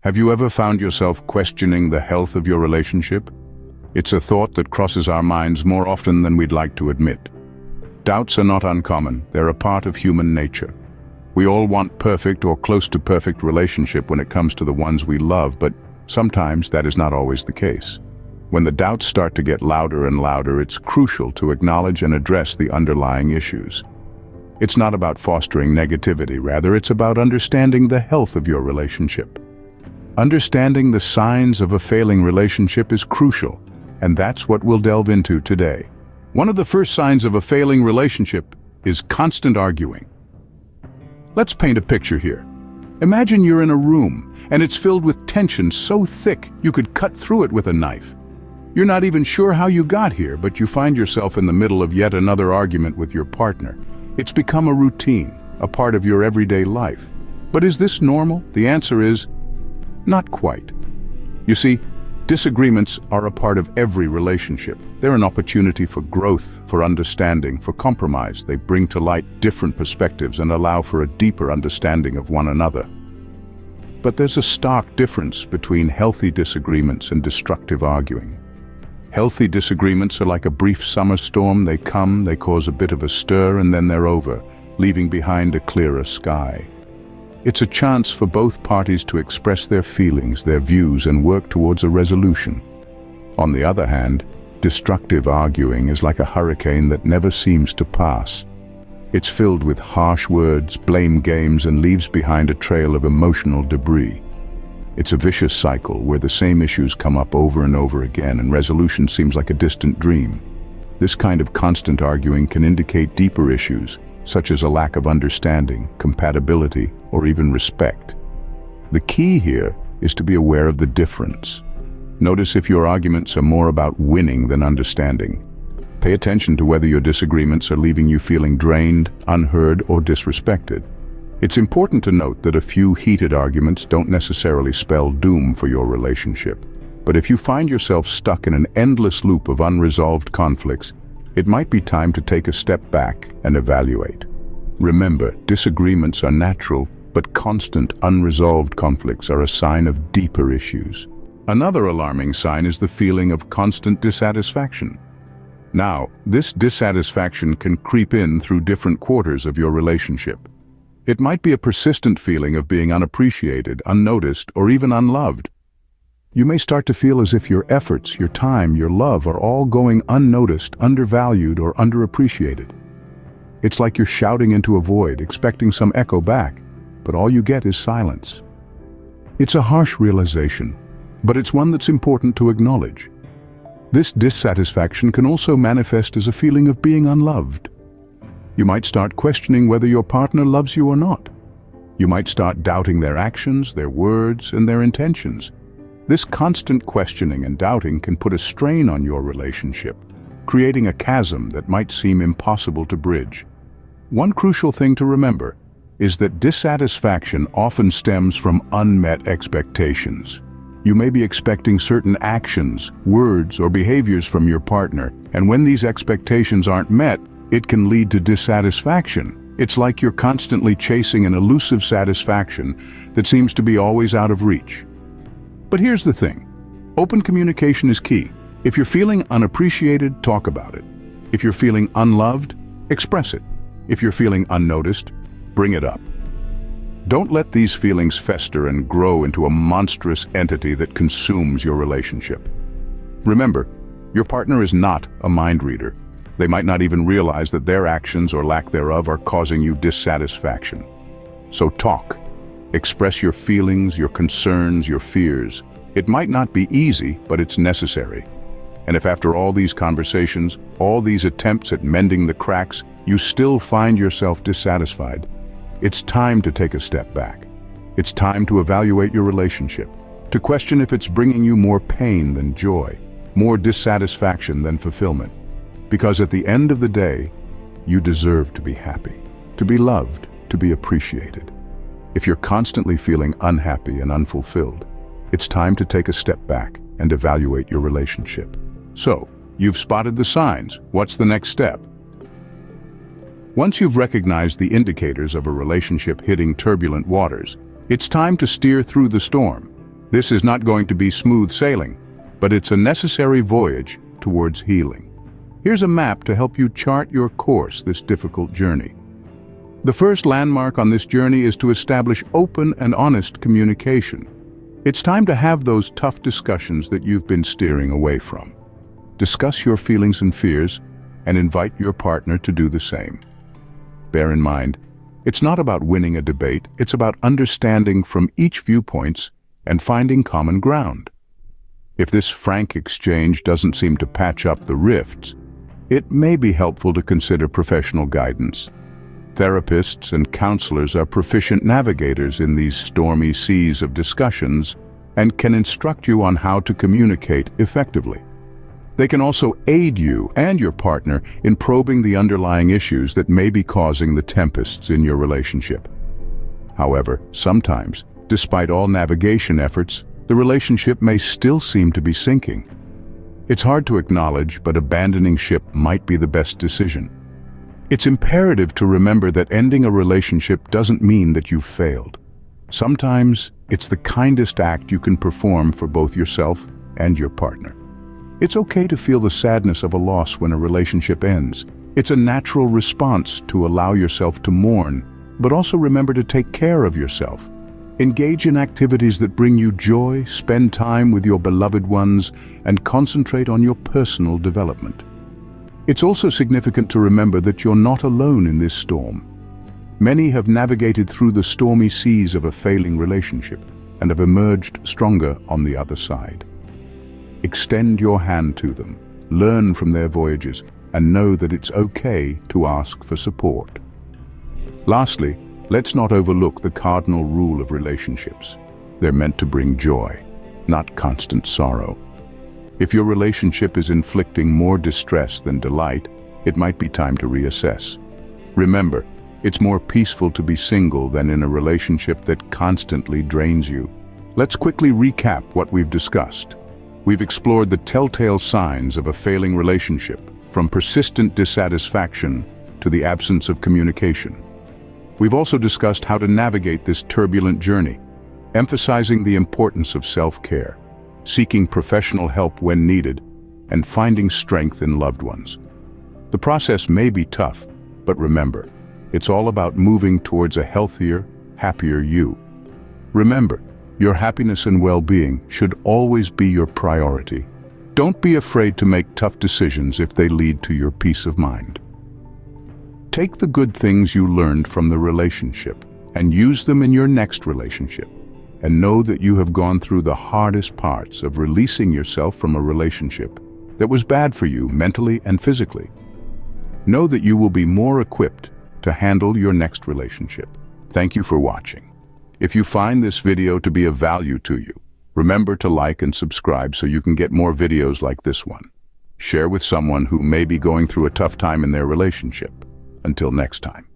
Have you ever found yourself questioning the health of your relationship? It's a thought that crosses our minds more often than we'd like to admit. Doubts are not uncommon, they're a part of human nature. We all want perfect or close to perfect relationship when it comes to the ones we love, but sometimes that is not always the case. When the doubts start to get louder and louder, it's crucial to acknowledge and address the underlying issues. It's not about fostering negativity, rather it's about understanding the health of your relationship. Understanding the signs of a failing relationship is crucial, and that's what we'll delve into today. One of the first signs of a failing relationship is constant arguing. Let's paint a picture here. Imagine you're in a room, and it's filled with tension so thick you could cut through it with a knife. You're not even sure how you got here, but you find yourself in the middle of yet another argument with your partner. It's become a routine, a part of your everyday life. But is this normal? The answer is not quite. You see, disagreements are a part of every relationship. They're an opportunity for growth, for understanding, for compromise. They bring to light different perspectives and allow for a deeper understanding of one another. But there's a stark difference between healthy disagreements and destructive arguing. Healthy disagreements are like a brief summer storm. They come, they cause a bit of a stir, and then they're over, leaving behind a clearer sky. It's a chance for both parties to express their feelings, their views, and work towards a resolution. On the other hand, destructive arguing is like a hurricane that never seems to pass. It's filled with harsh words, blame games, and leaves behind a trail of emotional debris. It's a vicious cycle where the same issues come up over and over again, and resolution seems like a distant dream. This kind of constant arguing can indicate deeper issues, such as a lack of understanding, compatibility, or even respect. The key here is to be aware of the difference. Notice if your arguments are more about winning than understanding. Pay attention to whether your disagreements are leaving you feeling drained, unheard, or disrespected. It's important to note that a few heated arguments don't necessarily spell doom for your relationship. But if you find yourself stuck in an endless loop of unresolved conflicts, it might be time to take a step back and evaluate. Remember, disagreements are natural, but constant unresolved conflicts are a sign of deeper issues. Another alarming sign is the feeling of constant dissatisfaction. Now, this dissatisfaction can creep in through different quarters of your relationship. It might be a persistent feeling of being unappreciated, unnoticed, or even unloved. You may start to feel as if your efforts, your time, your love are all going unnoticed, undervalued, or underappreciated. It's like you're shouting into a void, expecting some echo back, but all you get is silence. It's a harsh realization, but it's one that's important to acknowledge. This dissatisfaction can also manifest as a feeling of being unloved. You might start questioning whether your partner loves you or not. You might start doubting their actions, their words, and their intentions. This constant questioning and doubting can put a strain on your relationship, creating a chasm that might seem impossible to bridge. One crucial thing to remember is that dissatisfaction often stems from unmet expectations. You may be expecting certain actions, words, or behaviors from your partner, and when these expectations aren't met, it can lead to dissatisfaction. It's like you're constantly chasing an elusive satisfaction that seems to be always out of reach. But here's the thing. Open communication is key. If you're feeling unappreciated, talk about it. If you're feeling unloved, express it. If you're feeling unnoticed, bring it up. Don't let these feelings fester and grow into a monstrous entity that consumes your relationship. Remember, your partner is not a mind reader. They might not even realize that their actions or lack thereof are causing you dissatisfaction. So talk. Express your feelings, your concerns, your fears. It might not be easy, but it's necessary. And if after all these conversations, all these attempts at mending the cracks, you still find yourself dissatisfied, it's time to take a step back. It's time to evaluate your relationship, to question if it's bringing you more pain than joy, more dissatisfaction than fulfillment. Because at the end of the day, you deserve to be happy, to be loved, to be appreciated. If you're constantly feeling unhappy and unfulfilled, it's time to take a step back and evaluate your relationship. So, you've spotted the signs. What's the next step? Once you've recognized the indicators of a relationship hitting turbulent waters, it's time to steer through the storm. This is not going to be smooth sailing, but it's a necessary voyage towards healing. Here's a map to help you chart your course this difficult journey. The first landmark on this journey is to establish open and honest communication. It's time to have those tough discussions that you've been steering away from. Discuss your feelings and fears, and invite your partner to do the same. Bear in mind, it's not about winning a debate, it's about understanding from each viewpoints and finding common ground. If this frank exchange doesn't seem to patch up the rifts, it may be helpful to consider professional guidance. Therapists and counselors are proficient navigators in these stormy seas of discussions and can instruct you on how to communicate effectively. They can also aid you and your partner in probing the underlying issues that may be causing the tempests in your relationship. However, sometimes, despite all navigation efforts, the relationship may still seem to be sinking. It's hard to acknowledge, but abandoning ship might be the best decision. It's imperative to remember that ending a relationship doesn't mean that you've failed. Sometimes, it's the kindest act you can perform for both yourself and your partner. It's okay to feel the sadness of a loss when a relationship ends. It's a natural response to allow yourself to mourn, but also remember to take care of yourself. Engage in activities that bring you joy, spend time with your beloved ones, and concentrate on your personal development. It's also significant to remember that you're not alone in this storm. Many have navigated through the stormy seas of a failing relationship and have emerged stronger on the other side. Extend your hand to them, learn from their voyages, and know that it's okay to ask for support. Lastly, let's not overlook the cardinal rule of relationships. They're meant to bring joy, not constant sorrow. If your relationship is inflicting more distress than delight, it might be time to reassess. Remember, it's more peaceful to be single than in a relationship that constantly drains you. Let's quickly recap what we've discussed. We've explored the telltale signs of a failing relationship, from persistent dissatisfaction to the absence of communication. We've also discussed how to navigate this turbulent journey, emphasizing the importance of self-care, seeking professional help when needed, and finding strength in loved ones. The process may be tough, but remember, it's all about moving towards a healthier, happier you. Remember, your happiness and well-being should always be your priority. Don't be afraid to make tough decisions if they lead to your peace of mind. Take the good things you learned from the relationship and use them in your next relationship. And know that you have gone through the hardest parts of releasing yourself from a relationship that was bad for you mentally and physically. Know that you will be more equipped to handle your next relationship. Thank you for watching. If you find this video to be of value to you, remember to like and subscribe so you can get more videos like this one. Share with someone who may be going through a tough time in their relationship. Until next time.